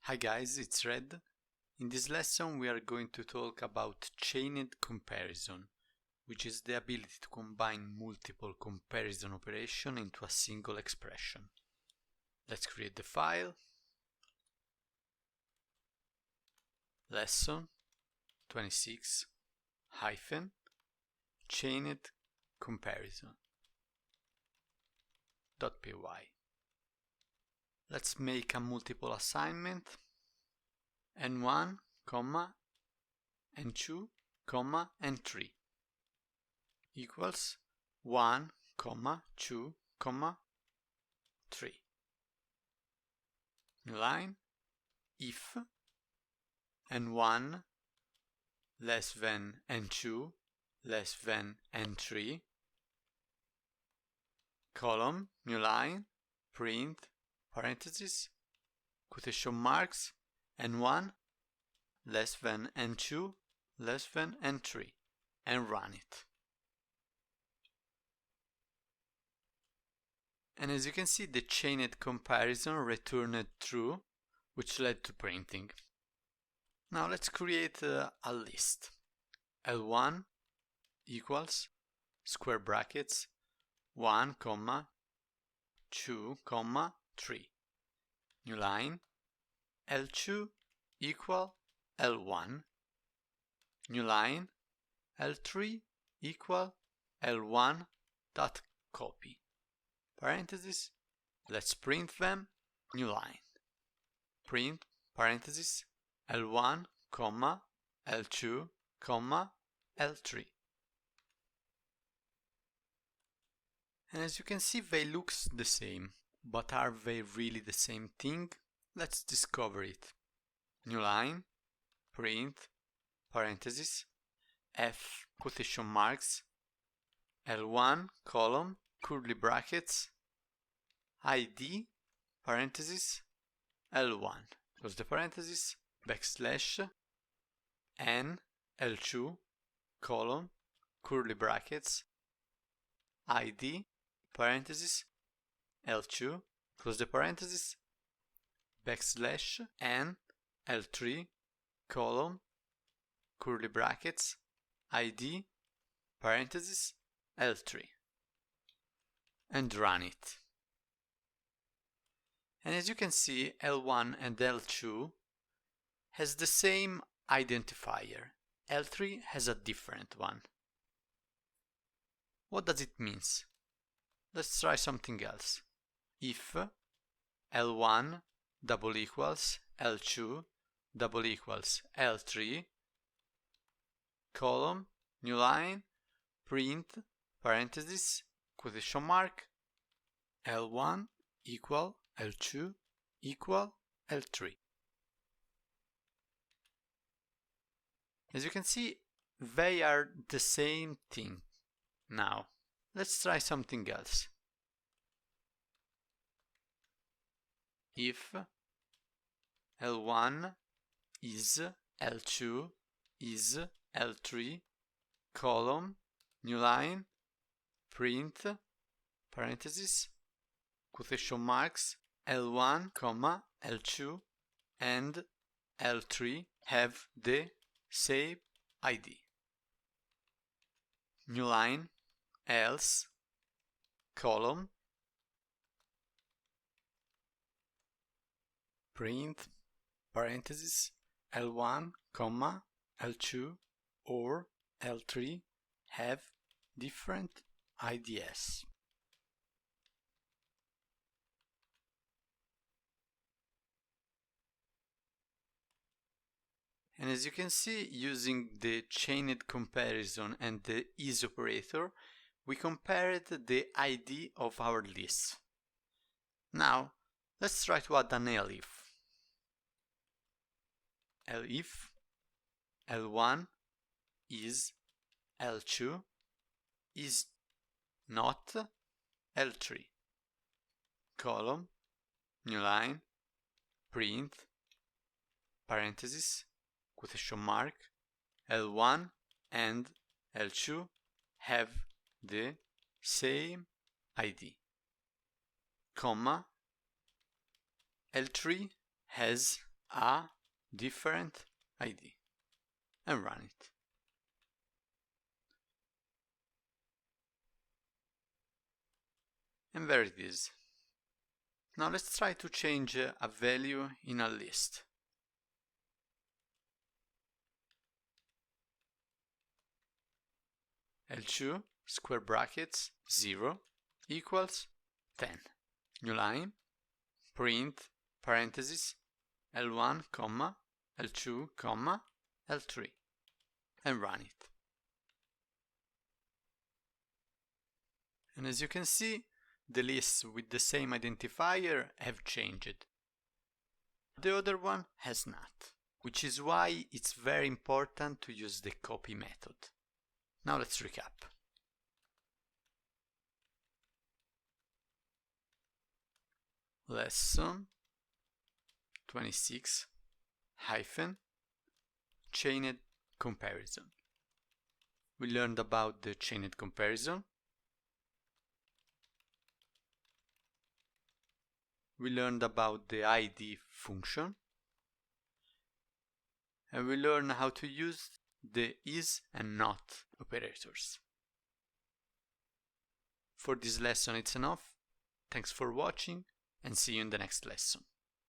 Hi guys, it's Red. In this lesson we are going to talk about chained comparison, which is the ability to combine multiple comparison operations into a single expression. Let's create the file. Lesson 26 hyphen chained comparison .py. Let's make a multiple assignment n1, n2, and 3 equals 1, 2, 3. New line, if n1 less than n2 less than n3, column, new line, print, parentheses, quotation marks, n1 less than n2 less than n3, and run it. And as you can see, the chained comparison returned true, which led to printing. Now let's create a list. L1 equals square brackets 1, 2, 3. New line, L2 equal L1. New line, L3 equal L1 dot copy. Parentheses, let's print them. New line, print, parentheses, L1, L2, L3. And as you can see, they look the same, but are they really the same thing? Let's discover it. New line, print, parentheses, F, quotation marks, L1, column, curly brackets, ID, parentheses, L1, close the parentheses, backslash, N, L2, column, curly brackets, ID, parentheses, L2, close the parentheses, backslash, N, L3, column, curly brackets, ID, parentheses, L3, and run it. And as you can see, L1 and L2 has the same identifier. L3 has a different one. What does it mean? Let's try something else. If L1 double equals L2 double equals L3, column, new line, print, parentheses, quotation mark, L1 equal L2 equal L3. As you can see, they are the same thing. Now, let's try something else. If L1 is L2 is L3, column, new line, print, parentheses, quotation marks, L1, L2 and L3 have the same ID. New line, else, column, print, parentheses, L1, L2 or L3 have different IDs. And as you can see, using the chained comparison and the is operator, we compared the ID of our list. Now, let's try to add an elif. Elif L1 is L2 is not L3, column, new line, print, parentheses, quotation mark, L1 and L2 have the same ID, comma, L3 has a different ID and run it. And there it is. Now let's try to change a value in a list. L2 square brackets 0 equals 10. New line, print parentheses L1, comma, L2, comma, L3 and run it. And as you can see, the lists with the same identifier have changed. The other one has not, which is why it's very important to use the copy method. Now let's recap. Lesson 26 hyphen chained comparison. We learned about the chained comparison. We learned about the ID function. And we learned how to use the is and not operators. For this lesson it's enough. Thanks for watching and see you in the next lesson.